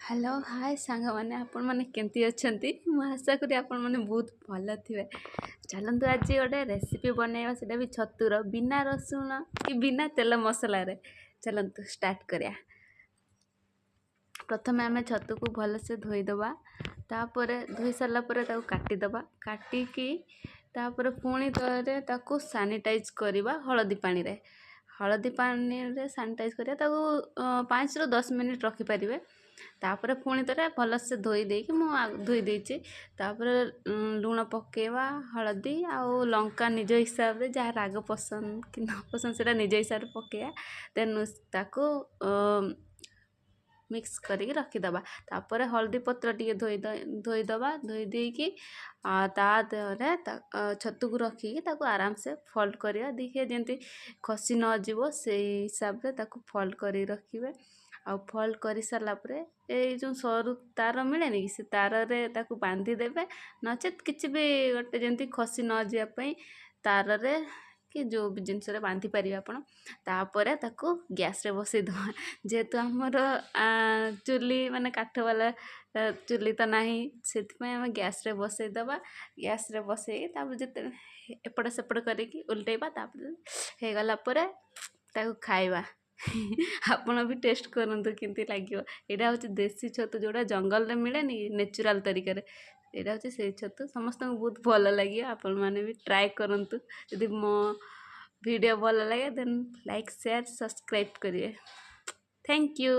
Hello hi सांग मैंने आपण मैंने केमती अच्छंती मु आशा करी आपण मैंने बहुत भल थे। चलतु आज गोटे रेसिपी बनैबा सेटा भी छतुर बिना रसुण कि बिना तेल मसला रे। चलतु स्टार्ट करिया। प्रथमे आम छतु को भलसे धोईदबा तापर धोई सारा काटिदबा काटिकी तापर पुणी थे ताको सानिटाइज करवा हलदी पानी रे। हलदी पानी रे सानिटाइज करिया 5 ରୁ 10 मिनिट रखिपारे। तापर पुणी थे भलसे धोई देकी धोई देची तापर लुण पकेवा हलदी आउ लंका निज हिसाब रे जहाँ राग पसंद कि न पसंद से निज हिसाब रे पकेया। देन ताको मिक्स करके रखीदबा तापर हल्दी पत्र टी धोईदबा धोई देकी ता देहरे छतु को रखिकी ताको आराम से फोल्ड करिया देखिए जमी खसी न जीवो से हिसाब रे ताको फोल्ड करी रखिबे। आ फोल्ड कर सारा ये जो सरू तार मिले कि से तार रे ताको बांधी देबे नचेत किसी भी गोटे जमी खसी न जावाई तार रे कि जो भी जिनस बांधी पारे आपण तापर ताको गैस रे बसई दबा। जेहेतु आमर चुली माने काठ वाला चुली तो नहीं से आम गैस रे बसई दबा। गैस रे बसई जिते एपट सेपट करके उल्टेबा हो गला ताको खाइबा। आपण भी टेस्ट करंतु किंती लागियो। एटा होची देसी छतु जोड़ा जंगल रे मिले नी नेचुरल तरीका रे। एटा होची से छतु समस्त को बहुत भल लागियो। आपण माने भी ट्राई करंतु। यदि मो वीडियो भल लगे देन लाइक शेयर सब्सक्राइब करिए। Thank you.